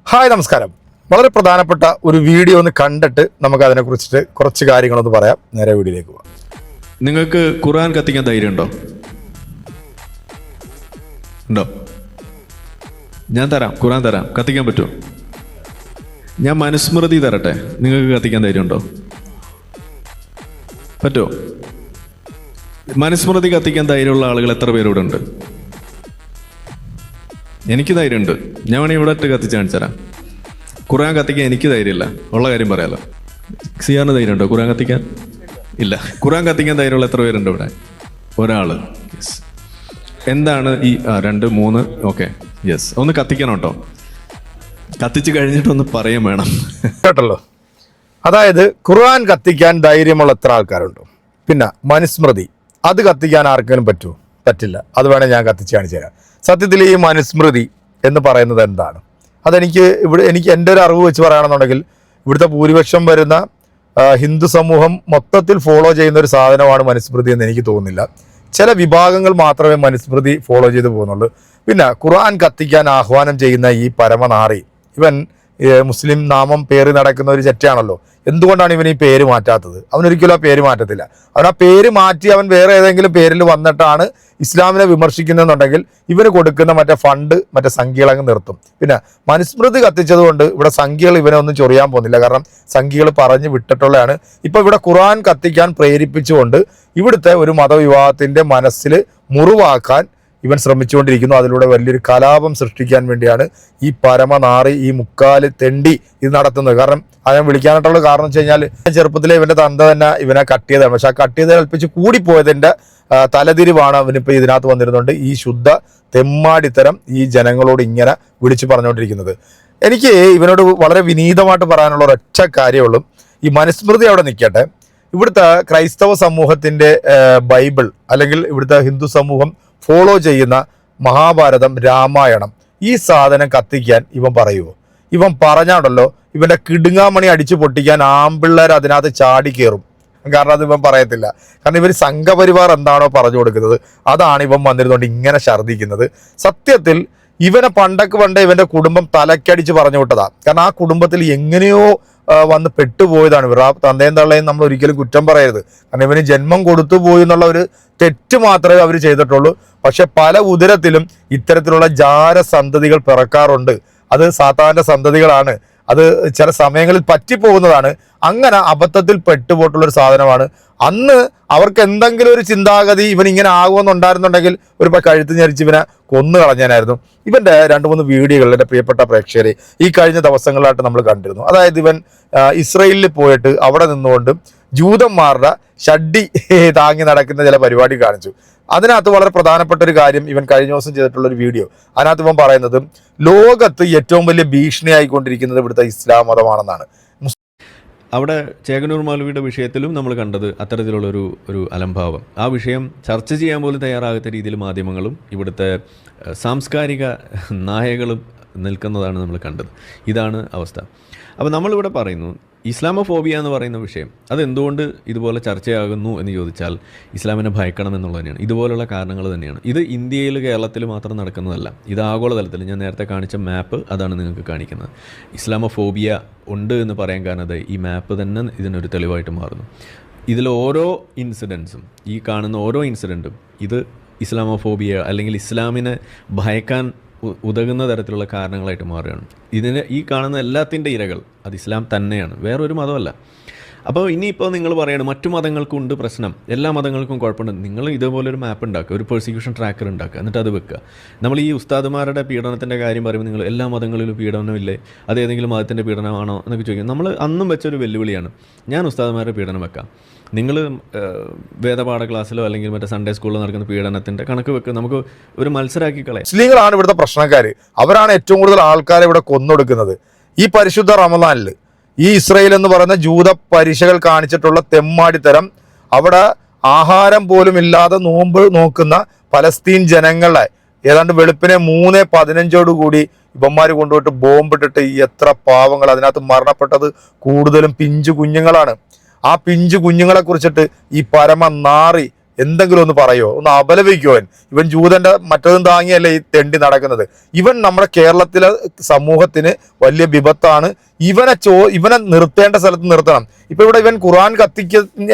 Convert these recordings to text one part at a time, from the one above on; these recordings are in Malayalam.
ഹായ് നമസ്കാരം. വളരെ പ്രധാനപ്പെട്ട ഒരു വീഡിയോ ഒന്ന് കണ്ടിട്ട് നമുക്ക് അതിനെക്കുറിച്ചിട്ട് കുറച്ച് കാര്യങ്ങളൊന്ന് പറയാം. നേരെ വീഡിയോയിലേക്ക് പോകാം. നിങ്ങൾക്ക് ഖുർആൻ കത്തിക്കാൻ ധൈര്യം ഉണ്ടോ? ഞാൻ തരാം, ഖുർആൻ തരാം. കത്തിക്കാൻ പറ്റുമോ? ഞാൻ മനുസ്മൃതി തരട്ടെ, നിങ്ങൾക്ക് കത്തിക്കാൻ ധൈര്യം ഉണ്ടോ? പറ്റുമോ? മനുസ്മൃതി കത്തിക്കാൻ ധൈര്യമുള്ള ആളുകൾ എത്ര പേരിവിടെ ഉണ്ട്? എനിക്ക് ധൈര്യമുണ്ട്. ഞാൻ വേണമെങ്കിൽ ഇവിടെ ഇട്ട് കത്തിച്ച് കാണിച്ചു തരാം. ഖുർആൻ കത്തിക്കാൻ എനിക്ക് ധൈര്യമില്ല, ഉള്ള കാര്യം പറയാലോ. സിയാറിന് ധൈര്യമുണ്ടോ ഖുർആൻ കത്തിക്കാൻ? ഇല്ല. ഖുർആൻ കത്തിക്കാൻ ധൈര്യമുള്ള എത്ര പേരുണ്ട് ഇവിടെ? ഒരാള്. യെസ്. എന്താണ് ഈ 2 3 ഓക്കെ, യെസ്. ഒന്ന് കത്തിക്കണം കേട്ടോ. കത്തിച്ച് കഴിഞ്ഞിട്ടൊന്ന് പറയാൻ വേണം കേട്ടല്ലോ. അതായത് ഖുർആൻ കത്തിക്കാൻ ധൈര്യമുള്ള എത്ര ആൾക്കാരുണ്ടോ? പിന്നെ മനുസ്മൃതി അത് കത്തിക്കാൻ ആർക്കെങ്കിലും പറ്റുമോ? പറ്റില്ല. അത് വേണേൽ ഞാൻ കത്തിച്ച് കാണിച്ചു തരാം. സത്യത്തിൽ ഈ മനുസ്മൃതി എന്ന് പറയുന്നത് എന്താണ്? എനിക്ക് എൻ്റെ ഒരു അറിവ് വെച്ച് പറയുകയാണെന്നുണ്ടെങ്കിൽ ഇവിടുത്തെ ഭൂരിപക്ഷം വരുന്ന ഹിന്ദു സമൂഹം മൊത്തത്തിൽ ഫോളോ ചെയ്യുന്ന ഒരു സാധനമാണ് മനുസ്മൃതി എന്ന് എനിക്ക് തോന്നുന്നില്ല. ചില വിഭാഗങ്ങൾ മാത്രമേ മനുസ്മൃതി ഫോളോ ചെയ്ത് പോകുന്നുള്ളൂ. പിന്നെ ഖുർആൻ കത്തിക്കാൻ ആഹ്വാനം ചെയ്യുന്ന ഈ പരമനാറി ഇവൻ മുസ്ലിം നാമം പേര് നടക്കുന്ന ഒരു ചെറ്റയാണല്ലോ. എന്തുകൊണ്ടാണ് ഇവൻ ഈ പേര് മാറ്റാത്തത്? അവനൊരിക്കലും ആ പേര് മാറ്റത്തില്ല. അവൻ ആ പേര് മാറ്റി അവൻ വേറെ ഏതെങ്കിലും പേരിൽ വന്നിട്ടാണ് ഇസ്ലാമിനെ വിമർശിക്കുന്നതെന്നുണ്ടെങ്കിൽ ഇവന് കൊടുക്കുന്ന മറ്റേ ഫണ്ട് മറ്റേ സംഖ്യകളങ്ങ് നിർത്തും. പിന്നെ മനുസ്മൃതി കത്തിച്ചത് കൊണ്ട് ഇവിടെ സംഖ്യകൾ ഇവനെ ഒന്നും ചൊറിയാൻ പോകുന്നില്ല. കാരണം സംഖ്യകൾ പറഞ്ഞു വിട്ടിട്ടുള്ളതാണ്. ഇപ്പൊ ഇവിടെ ഖുർആൻ കത്തിക്കാൻ പ്രേരിപ്പിച്ചുകൊണ്ട് ഇവിടുത്തെ ഒരു മതവിഭാഗത്തിന്റെ മനസ്സിൽ മുറിവാക്കാൻ ഇവൻ ശ്രമിച്ചുകൊണ്ടിരിക്കുന്നു. അതിലൂടെ വലിയൊരു കലാപം സൃഷ്ടിക്കാൻ വേണ്ടിയാണ് ഈ പരമനാറി, ഈ മുക്കാല് തെണ്ടി ഇത് നടത്തുന്നത്. കാരണം അതിനെ വിളിക്കാനായിട്ടുള്ള കാരണം വെച്ച് കഴിഞ്ഞാൽ ചെറുപ്പത്തിലെ ഇവന്റെ തന്ത തന്നെ ഇവനെ കട്ട് ചെയ്തതാണ്. പക്ഷെ ആ കട്ട് ചെയ്ത് കൽപ്പിച്ച് കൂടിപ്പോയതിന്റെ തലതിരിവാണ് അവനിപ്പോൾ ഇതിനകത്ത് വന്നിരുന്നുണ്ട് ഈ ശുദ്ധ തെമ്മാടിത്തരം ഈ ജനങ്ങളോട് ഇങ്ങനെ വിളിച്ചു പറഞ്ഞുകൊണ്ടിരിക്കുന്നത്. എനിക്ക് ഇവനോട് വളരെ വിനീതമായിട്ട് പറയാനുള്ള ഒരൊറ്റ കാര്യമുള്ളൂ. ഈ മനുസ്മൃതി അവിടെ നിൽക്കട്ടെ. ഇവിടുത്തെ ക്രൈസ്തവ സമൂഹത്തിന്റെ ബൈബിൾ അല്ലെങ്കിൽ ഇവിടുത്തെ ഹിന്ദു സമൂഹം ഫോളോ ചെയ്യുന്ന മഹാഭാരതം, രാമായണം, ഈ സാധനം കത്തിക്കാൻ ഇവൻ പറയുമോ? ഇവൻ പറഞ്ഞാണല്ലോ ഇവന്റെ കിടുങ്ങാമണി അടിച്ചു പൊട്ടിക്കാൻ ആമ്പിള്ളേർ അതിനകത്ത് ചാടി കയറും. കാരണം അത് ഇവൻ പറയത്തില്ല. കാരണം ഇവർ സംഘപരിവാർ എന്താണോ പറഞ്ഞു കൊടുക്കുന്നത് അതാണ് ഇവൻ വന്നിരുന്നുകൊണ്ട് ഇങ്ങനെ ഛർദ്ദിക്കുന്നത്. സത്യത്തിൽ ഇവനെ പണ്ട് ഇവന്റെ കുടുംബം തലക്കടിച്ച് പറഞ്ഞു വിട്ടതാ. കാരണം ആ കുടുംബത്തിൽ എങ്ങനെയോ വന്ന് പെട്ടുപോയതാണ് ഇവർ. ആ തന്തയും തള്ളയും നമ്മൾ ഒരിക്കലും കുറ്റം പറയരുത്. കാരണം ഇവന് ജന്മം കൊടുത്തു പോയി എന്നുള്ള ഒരു തെറ്റ് മാത്രമേ അവർ ചെയ്തിട്ടുള്ളൂ. പക്ഷെ പല ഉദരത്തിലും ഇത്തരത്തിലുള്ള ജാരസന്തതികൾ പിറക്കാറുണ്ട്. അത് സാത്താന്റെ സന്തതികളാണ്. അത് ചില സമയങ്ങളിൽ പറ്റിപ്പോകുന്നതാണ്. അങ്ങനെ അബദ്ധത്തിൽ പെട്ടുപോയിട്ടുള്ളൊരു സാധനമാണ്. അന്ന് അവർക്ക് എന്തെങ്കിലും ഒരു ചിന്താഗതി ഇവൻ ഇങ്ങനെ ആകുമെന്നുണ്ടായിരുന്നുണ്ടെങ്കിൽ ഒരു കഴുത്ത് ഞെരിച്ച് ഇവനെ കൊന്നു കളഞ്ഞാനായിരുന്നു. ഇവന്റെ 2 3 വീഡിയോകൾ എൻ്റെ പ്രിയപ്പെട്ട പ്രേക്ഷകരെ ഈ കഴിഞ്ഞ ദിവസങ്ങളിലായിട്ട് നമ്മൾ കണ്ടിരുന്നു. അതായത് ഇവൻ ഇസ്രയേലിൽ പോയിട്ട് അവിടെ നിന്നുകൊണ്ട് ജൂതന്മാരുടെ ഷഡ്ഡി താങ്ങി നടക്കുന്ന ചില പരിപാടി കാണിച്ചു. അതിനകത്ത് വളരെ പ്രധാനപ്പെട്ട ഒരു കാര്യം ഇവൻ കഴിഞ്ഞ ദിവസം ചെയ്തിട്ടുള്ള ഒരു വീഡിയോ, അതിനകത്ത് ഇവൻ പറയുന്നത് ലോകത്ത് ഏറ്റവും വലിയ ഭീഷണിയായിക്കൊണ്ടിരിക്കുന്നത് ഇവിടുത്തെ ഇസ്ലാം മതമാണെന്നാണ്. അവിടെ ചേകനൂർ മൗലവിയുടെ വിഷയത്തിലും നമ്മൾ കണ്ടത് അത്തരത്തിലുള്ളൊരു അലംഭാവം. ആ വിഷയം ചർച്ച ചെയ്യാൻ പോലും തയ്യാറാകാത്ത രീതിയിൽ മാധ്യമങ്ങളും ഇവിടുത്തെ സാംസ്കാരിക നായകളും നിൽക്കുന്നതാണ് നമ്മൾ കണ്ടത്. ഇതാണ് അവസ്ഥ. അപ്പോൾ നമ്മളിവിടെ പറയുന്നു ഇസ്ലാമോഫോബിയ എന്ന് പറയുന്ന വിഷയം അതെന്തുകൊണ്ട് ഇതുപോലെ ചർച്ചയാകുന്നു എന്ന് ചോദിച്ചാൽ ഇസ്ലാമിനെ ഭയക്കണം എന്നുള്ളത് തന്നെയാണ്. ഇതുപോലുള്ള കാരണങ്ങൾ തന്നെയാണ്. ഇത് ഇന്ത്യയിൽ കേരളത്തിൽ മാത്രം നടക്കുന്നതല്ല, ഇത് ആഗോളതലത്തിൽ. ഞാൻ നേരത്തെ കാണിച്ച മാപ്പ് അതാണ് നിങ്ങൾക്ക് കാണിക്കുന്നത്. ഇസ്ലാമോഫോബിയ ഉണ്ട് എന്ന് പറയാൻ കാരണം ഈ മാപ്പ് തന്നെ ഇതിനൊരു തെളിവായിട്ട് മാറുന്നു. ഇതിൽ ഓരോ ഇൻസിഡൻസും, ഈ കാണുന്ന ഓരോ ഇൻസിഡൻറ്റും ഇത് ഇസ്ലാമോഫോബിയ അല്ലെങ്കിൽ ഇസ്ലാമിനെ ഭയക്കാൻ ഉതകുന്ന തരത്തിലുള്ള കാരണങ്ങളായിട്ട് മാറുകയാണ്. ഈ കാണുന്ന എല്ലാത്തിൻ്റെ ഇരകൾ അത് ഇസ്ലാം തന്നെയാണ്, വേറൊരു മതമല്ല. അപ്പോൾ ഇനിയിപ്പോൾ നിങ്ങൾ പറയണം മറ്റു മതങ്ങൾക്കുണ്ട് പ്രശ്നം, എല്ലാ മതങ്ങൾക്കും കുഴപ്പമുണ്ട്. നിങ്ങൾ ഇതേപോലൊരു മാപ്പ് ഉണ്ടാക്കുക, ഒരു പെർസിക്യൂഷൻ ട്രാക്കർ ഉണ്ടാക്കുക, എന്നിട്ട് അത് വെക്കുക. നമ്മൾ ഈ ഉസ്താദുമാരുടെ പീഡനത്തിൻ്റെ കാര്യം പറയുമ്പോൾ നിങ്ങൾ എല്ലാ മതങ്ങളിലും പീഡനമില്ലേ, അത് ഏതെങ്കിലും മതത്തിൻ്റെ പീഡനമാണോ എന്നൊക്കെ ചോദിക്കും. നമ്മൾ അന്നും വെച്ചൊരു വെല്ലുവിളിയാണ്. ഞാൻ ഉസ്താദുമാരുടെ പീഡനം വെക്കാം, നിങ്ങൾ വേദപാഠ ക്ലാസ്സിലോ അല്ലെങ്കിൽ മറ്റേ സൺഡേ സ്കൂളിൽ നടക്കുന്ന പീഡനത്തിൻ്റെ കണക്ക് വെക്കുക. നമുക്ക് ഒരു മത്സരമാക്കി കളയാം. മുസ്ലിങ്ങളാണ് ഇവിടുത്തെ പ്രശ്നക്കാർ. അവരാണ് ഏറ്റവും കൂടുതൽ ആൾക്കാരെ ഇവിടെ കൊന്നൊടുക്കുന്നത്. ഈ പരിശുദ്ധ റമദാനിൽ ഈ ഇസ്രയേൽ എന്ന് പറയുന്ന ജൂത പരിശകൾ കാണിച്ചിട്ടുള്ള തെമ്മാടിത്തരം, അവിടെ ആഹാരം പോലും ഇല്ലാതെ നോമ്പ് നോക്കുന്ന പലസ്തീൻ ജനങ്ങളെ ഏതാണ്ട് വെളുപ്പിനെ 3:15 ഇവന്മാർ കൊണ്ടുപോയിട്ട് ബോംബിട്ടിട്ട് എത്ര പാവങ്ങൾ. അതിനകത്ത് മരണപ്പെട്ടത് കൂടുതലും പിഞ്ചു കുഞ്ഞുങ്ങളാണ്. ആ പിഞ്ചു കുഞ്ഞുങ്ങളെ കുറിച്ചിട്ട് ഈ പരമനാറി എന്തെങ്കിലും ഒന്ന് പറയുമോ, ഒന്ന് അപലപിക്കുമോ? ഇവൻ ജൂതന്റെ മറ്റതും താങ്ങിയല്ലേ ഈ തെണ്ടി നടക്കുന്നത്. ഇവൻ നമ്മുടെ കേരളത്തിലെ സമൂഹത്തിന് വലിയ വിപത്താണ്. ഇവനെ നിർത്തേണ്ട സ്ഥലത്ത് നിർത്തണം. ഇപ്പൊ ഇവിടെ ഇവൻ ഖുർആൻ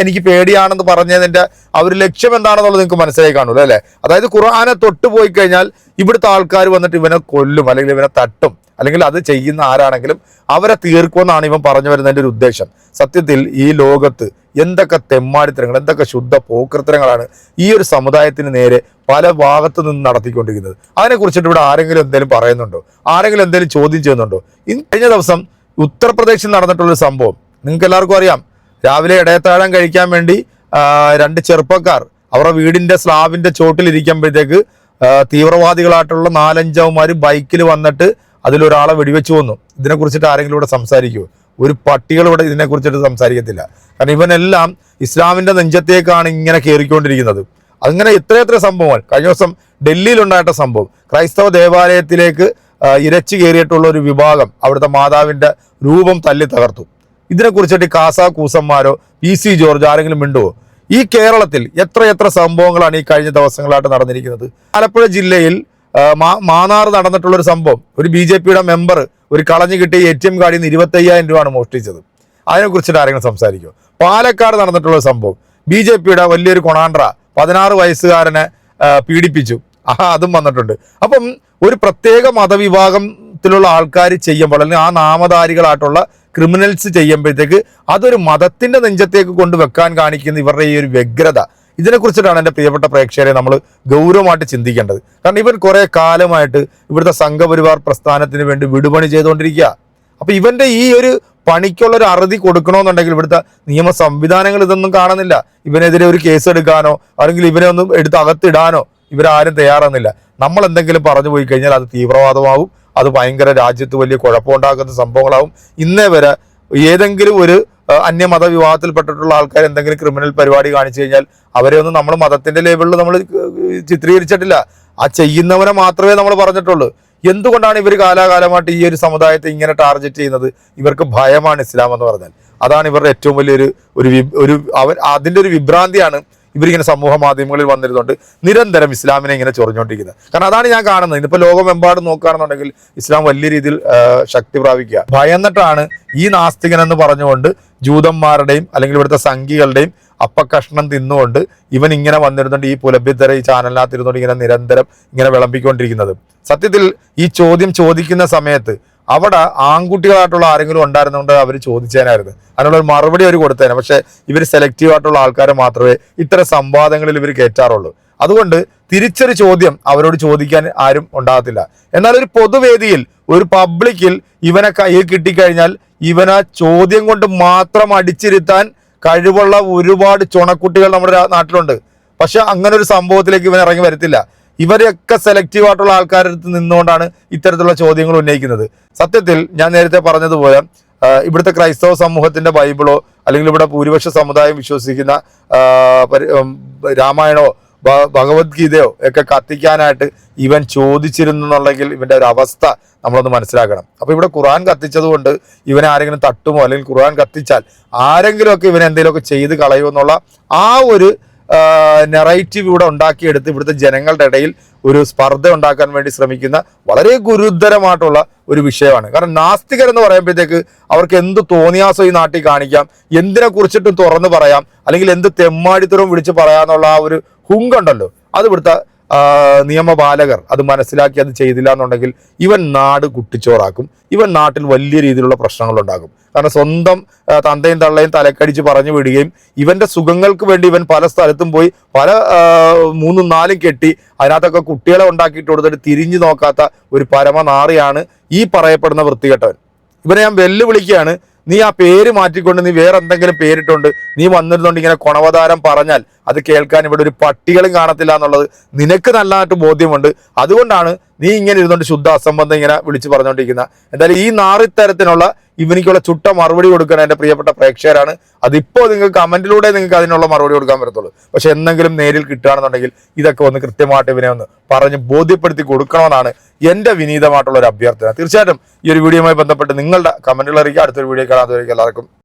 എനിക്ക് പേടിയാണെന്ന് പറഞ്ഞതിന്റെ ആ ഒരു ലക്ഷ്യം എന്താണെന്നുള്ളത് നിങ്ങൾക്ക് മനസ്സിലായി കാണൂല്ലോ അല്ലെ. അതായത് ഖുർആനെ തൊട്ട് പോയി കഴിഞ്ഞാൽ ഇവിടുത്തെ ആൾക്കാർ വന്നിട്ട് ഇവനെ കൊല്ലും, അല്ലെങ്കിൽ ഇവനെ തട്ടും, അല്ലെങ്കിൽ അത് ചെയ്യുന്ന ആരാണെങ്കിലും അവരെ തീർക്കുമെന്നാണ് ഇവൻ പറഞ്ഞു വരുന്നതിന്റെ ഒരു ഉദ്ദേശം. സത്യത്തിൽ ഈ ലോകത്ത് എന്തൊക്കെ തെമ്മാടിത്തരങ്ങൾ, എന്തൊക്കെ ശുദ്ധ പോക്കൃത്തരങ്ങളാണ് ഈ ഒരു സമുദായത്തിന് നേരെ പല ഭാഗത്തു നിന്ന് നടത്തിക്കൊണ്ടിരിക്കുന്നത്. അതിനെക്കുറിച്ചിട്ട് ഇവിടെ ആരെങ്കിലും എന്തെങ്കിലും പറയുന്നുണ്ടോ? ആരെങ്കിലും എന്തെങ്കിലും ചോദ്യം ചെയ്യുന്നുണ്ടോ? കഴിഞ്ഞ ദിവസം ഉത്തർപ്രദേശിൽ നടന്നിട്ടുള്ളൊരു സംഭവം നിങ്ങൾക്ക് എല്ലാവർക്കും അറിയാം. രാവിലെ ഇടയത്താഴം കഴിക്കാൻ വേണ്ടി 2 ചെറുപ്പക്കാർ അവരുടെ വീടിന്റെ സ്ലാബിന്റെ ചോട്ടിലിരിക്കുമ്പോഴത്തേക്ക് തീവ്രവാദികളായിട്ടുള്ള 4-5 അവന്മാർ ബൈക്കിൽ വന്നിട്ട് അതിലൊരാളെ വെടിവെച്ച് കൊന്നു. ഇതിനെക്കുറിച്ചിട്ട് ആരെങ്കിലും ഇവിടെ സംസാരിക്കുമോ? ഒരു പട്ടികൾ ഇവിടെ ഇതിനെക്കുറിച്ചിട്ട് സംസാരിക്കത്തില്ല. കാരണം ഇവനെല്ലാം ഇസ്ലാമിന്റെ നെഞ്ചത്തേക്കാണ് ഇങ്ങനെ കയറിക്കൊണ്ടിരിക്കുന്നത്. അങ്ങനെ എത്ര സംഭവങ്ങൾ. കഴിഞ്ഞ ദിവസം ഡൽഹിയിലുണ്ടായിട്ട സംഭവം, ക്രൈസ്തവ ദേവാലയത്തിലേക്ക് ഇരച്ചു കയറിയിട്ടുള്ള ഒരു വിഭാഗം അവിടുത്തെ മാതാവിന്റെ രൂപം തല്ലി തകർത്തു. ഇതിനെക്കുറിച്ചിട്ട് കൂസന്മാരോ PC ജോർജ് ആരെങ്കിലും മിണ്ടുവോ? ഈ കേരളത്തിൽ എത്ര സംഭവങ്ങളാണ് ഈ കഴിഞ്ഞ ദിവസങ്ങളായിട്ട് നടന്നിരിക്കുന്നത്. ആലപ്പുഴ ജില്ലയിൽ മാന്നാർ നടന്നിട്ടുള്ളൊരു സംഭവം, ഒരു BJPയുടെ മെമ്പർ ഒരു കളഞ്ഞു കിട്ടിയ ATM കാർഡിൽ നിന്ന് 25,000 രൂപയാണ് മോഷ്ടിച്ചത്. അതിനെക്കുറിച്ചിട്ട് ആരെങ്കിലും സംസാരിക്കുമോ? പാലക്കാട് നടന്നിട്ടുള്ള സംഭവം, BJPയുടെ വലിയൊരു കൊണാണ്ട്ര 16 വയസ്സുകാരനെ പീഡിപ്പിച്ചു, അതും വന്നിട്ടുണ്ട്. അപ്പം ഒരു പ്രത്യേക മതവിഭാഗത്തിലുള്ള ആൾക്കാർ ചെയ്യുമ്പോൾ, അല്ലെങ്കിൽ ആ നാമധാരികളായിട്ടുള്ള ക്രിമിനൽസ് ചെയ്യുമ്പോഴത്തേക്ക് അതൊരു മതത്തിന്റെ നെഞ്ചത്തേക്ക് കൊണ്ടുവെക്കാൻ കാണിക്കുന്ന ഇവരുടെ ഈ ഒരു വ്യഗ്രത, ഇതിനെക്കുറിച്ചിട്ടാണ് എൻ്റെ പ്രിയപ്പെട്ട പ്രേക്ഷകരെ നമ്മൾ ഗൗരവമായിട്ട് ചിന്തിക്കേണ്ടത്. കാരണം ഇവൻ കുറെ കാലമായിട്ട് ഇവിടുത്തെ സംഘപരിവാർ പ്രസ്ഥാനത്തിന് വേണ്ടി വിടുപണി ചെയ്തുകൊണ്ടിരിക്കുക. അപ്പൊ ഇവന്റെ ഈ ഒരു പണിക്കുള്ളൊരു അറുതി കൊടുക്കണമെന്നുണ്ടെങ്കിൽ ഇവിടുത്തെ നിയമ സംവിധാനങ്ങൾ ഇതൊന്നും കാണുന്നില്ല. ഇവനെതിരെ ഒരു കേസ് എടുക്കാനോ അല്ലെങ്കിൽ ഇവനെ ഒന്നും എടുത്ത് അകത്തിടാനോ ഇവരാരും തയ്യാറാകുന്നില്ല. നമ്മൾ എന്തെങ്കിലും പറഞ്ഞു പോയി കഴിഞ്ഞാൽ അത് തീവ്രവാദമാവും, അത് ഭയങ്കര രാജ്യത്ത് വലിയ കുഴപ്പമുണ്ടാക്കുന്ന സംഭവങ്ങളാവും. ഇന്നേ വരെ ഏതെങ്കിലും ഒരു അന്യമത വിഭാഗത്തിൽപ്പെട്ടിട്ടുള്ള ആൾക്കാർ എന്തെങ്കിലും ക്രിമിനൽ പരിപാടി കാണിച്ചു കഴിഞ്ഞാൽ അവരെ ഒന്നും നമ്മൾ മതത്തിന്റെ ലേബിളിൽ നമ്മൾ ചിത്രീകരിച്ചിട്ടില്ല. ആ ചെയ്യുന്നവനെ മാത്രമേ നമ്മൾ പറഞ്ഞിട്ടുള്ളൂ. എന്തുകൊണ്ടാണ് ഇവർ കാലാകാലമായിട്ട് ഈ ഒരു സമുദായത്തെ ഇങ്ങനെ ടാർഗറ്റ് ചെയ്യുന്നത്? ഇവർക്ക് ഭയമാണ് ഇസ്ലാം എന്ന് പറഞ്ഞാൽ. അതാണ് ഇവരുടെ ഏറ്റവും വലിയൊരു അതിൻ്റെ ഒരു വിഭ്രാന്തിയാണ് ഇവരിങ്ങനെ സമൂഹ മാധ്യമങ്ങളിൽ വന്നിരുന്നുണ്ട് നിരന്തരം ഇസ്ലാമിനെ ഇങ്ങനെ ചൊറിഞ്ഞുകൊണ്ടിരിക്കുന്നത്. കാരണം അതാണ് ഞാൻ കാണുന്നത്. ഇന്നിപ്പോൾ ലോകമെമ്പാടും നോക്കുകയാണെന്നുണ്ടെങ്കിൽ ഇസ്ലാം വലിയ രീതിയിൽ ശക്തി പ്രാപിക്കുക. ഭയന്നിട്ടാണ് ഈ നാസ്തികൻ എന്ന് പറഞ്ഞുകൊണ്ട് ജൂതന്മാരുടെയും അല്ലെങ്കിൽ ഇവിടുത്തെ സംഘികളുടെയും അപ്പക്കഷ്ണം തിന്നുകൊണ്ട് ഇവൻ ഇങ്ങനെ വന്നിരുന്നുണ്ട്. ഈ പുലഭ്യത്തര ഈ ചാനലിനകത്ത് ഇരുന്നുകൊണ്ട് ഇങ്ങനെ നിരന്തരം ഇങ്ങനെ വിളമ്പിക്കൊണ്ടിരിക്കുന്നത്. സത്യത്തിൽ ഈ ചോദ്യം ചോദിക്കുന്ന സമയത്ത് അവിടെ ആൺകുട്ടികളായിട്ടുള്ള ആരെങ്കിലും ഉണ്ടായിരുന്നുകൊണ്ട് അവർ ചോദിച്ചേനായിരുന്നു, അതിനുള്ളൊരു മറുപടി അവർ കൊടുത്തേനെ. പക്ഷെ ഇവർ സെലക്റ്റീവ് ആയിട്ടുള്ള ആൾക്കാരെ മാത്രമേ ഇത്തരം സംവാദങ്ങളിൽ ഇവർ കയറ്റാറുള്ളൂ. അതുകൊണ്ട് തിരിച്ചൊരു ചോദ്യം അവരോട് ചോദിക്കാൻ ആരും ഉണ്ടാകത്തില്ല. എന്നാൽ ഒരു പൊതുവേദിയിൽ, ഒരു പബ്ലിക്കിൽ ഇവനെ കയ്യിൽ കിട്ടിക്കഴിഞ്ഞാൽ ഇവനെ ചോദ്യം കൊണ്ട് മാത്രം അടിച്ചിരുത്താൻ കഴിവുള്ള ഒരുപാട് ചുണക്കുട്ടികൾ നമ്മുടെ നാട്ടിലുണ്ട്. പക്ഷെ അങ്ങനെ ഒരു സംഭവത്തിലേക്ക് ഇവൻ ഇറങ്ങി വരത്തില്ല. ഇവരെയൊക്കെ സെലക്റ്റീവ് ആയിട്ടുള്ള ആൾക്കാരുടെ അടുത്ത് നിന്നുകൊണ്ടാണ് ഇത്തരത്തിലുള്ള ചോദ്യങ്ങൾ ഉന്നയിക്കുന്നത്. സത്യത്തിൽ ഞാൻ നേരത്തെ പറഞ്ഞതുപോലെ ഇവിടുത്തെ ക്രൈസ്തവ സമൂഹത്തിന്റെ ബൈബിളോ അല്ലെങ്കിൽ ഇവിടെ ഭൂരിപക്ഷ സമുദായം വിശ്വസിക്കുന്ന രാമായണോ ഭഗവത്ഗീതയോ ഒക്കെ കത്തിക്കാനായിട്ട് ഇവൻ ചോദിച്ചിരുന്നുണ്ടെങ്കിൽ ഇവന്റെ ഒരു അവസ്ഥ നമ്മളൊന്ന് മനസ്സിലാക്കണം. അപ്പൊ ഇവിടെ ഖുർആൻ കത്തിച്ചത് കൊണ്ട് ഇവനെ ആരെങ്കിലും തട്ടുമോ അല്ലെങ്കിൽ ഖുർആൻ കത്തിച്ചാൽ ആരെങ്കിലും ഒക്കെ ഇവൻ എന്തെങ്കിലുമൊക്കെ ചെയ്ത് കളയുമെന്നുള്ള ആ ഒരു നെറേറ്റീവ് ഇവിടെ ഉണ്ടാക്കിയെടുത്ത് ഇവിടുത്തെ ജനങ്ങളുടെ ഇടയിൽ ഒരു സ്പർദ്ധ ഉണ്ടാക്കാൻ വേണ്ടി ശ്രമിക്കുന്ന വളരെ ഗുരുതരമായിട്ടുള്ള ഒരു വിഷയമാണ്. കാരണം നാസ്തികർ എന്ന് പറയുമ്പോഴത്തേക്ക് അവർക്ക് എന്ത് തോന്നിയാസോ ഈ നാട്ടിൽ കാണിക്കാം, എന്തിനെ കുറിച്ചിട്ടും തുറന്നു പറയാം, അല്ലെങ്കിൽ എന്ത് തെമ്മാടിത്തരവും വിളിച്ച് പറയാന്നുള്ള ആ ഒരു ഹുങ്കുണ്ടല്ലോ, അത് ഇവിടുത്തെ നിയമപാലകർ അത് മനസ്സിലാക്കി അത് ചെയ്തില്ല എന്നുണ്ടെങ്കിൽ ഇവൻ നാട് കുട്ടിച്ചോറാക്കും. ഇവൻ നാട്ടിൽ വലിയ രീതിയിലുള്ള പ്രശ്നങ്ങൾ ഉണ്ടാകും. കാരണം സ്വന്തം തന്തയും തള്ളയും തലക്കടിച്ച് പറഞ്ഞു വിടുകയും ഇവന്റെ സുഖങ്ങൾക്ക് വേണ്ടി ഇവൻ പല സ്ഥലത്തും പോയി പല 3-4 കെട്ടി അതിനകത്തൊക്കെ കുട്ടികളെ ഉണ്ടാക്കിയിട്ട് കൊടുത്തിട്ട് തിരിഞ്ഞു നോക്കാത്ത ഒരു പരമനാറിയാണ് ഈ പറയപ്പെടുന്ന വൃത്തികെട്ടവൻ. ഇവനെ ഞാൻ വെല്ലുവിളിക്കുകയാണ്. നീ ആ പേര് മാറ്റിക്കൊണ്ട് നീ വേറെ എന്തെങ്കിലും പേരിട്ടുണ്ട് നീ വന്നിരുന്നുകൊണ്ട് ഇങ്ങനെ കൊണവതാരം പറഞ്ഞാൽ അത് കേൾക്കാൻ ഇവിടെ ഒരു പട്ടികളും കാണത്തില്ല എന്നുള്ളത് നിനക്ക് നല്ലതായിട്ട് ബോധ്യമുണ്ട്. അതുകൊണ്ടാണ് നീ ഇങ്ങനെ ഇരുന്നുകൊണ്ട് ശുദ്ധ അസംബന്ധം ഇങ്ങനെ വിളിച്ച് പറഞ്ഞുകൊണ്ടിരിക്കുന്ന. എന്തായാലും ഈ നാറിത്തരത്തിനുള്ള ഇവനിക്കുള്ള ചുട്ട മറുപടി കൊടുക്കാൻ എൻ്റെ പ്രിയപ്പെട്ട പ്രേക്ഷകരാണ്. അതിപ്പോൾ നിങ്ങൾക്ക് കമന്റിലൂടെ നിങ്ങൾക്ക് അതിനുള്ള മറുപടി കൊടുക്കാൻ പറ്റത്തുള്ളൂ. പക്ഷെ എന്തെങ്കിലും നേരിൽ കിട്ടുകയാണെന്നുണ്ടെങ്കിൽ ഇതൊക്കെ ഒന്ന് കൃത്യമായിട്ട് ഇവനെ ഒന്ന് പറഞ്ഞ് ബോധ്യപ്പെടുത്തി കൊടുക്കണമെന്നാണ് എൻ്റെ വിനീതമായിട്ടുള്ള ഒരു അഭ്യർത്ഥന. തീർച്ചയായിട്ടും ഈ ഒരു വീഡിയോയുമായി ബന്ധപ്പെട്ട് നിങ്ങളുടെ കമന്റുകൾ അറിയിക്കുക. അടുത്തൊരു വീഡിയോ കാണാൻ എല്ലാവർക്കും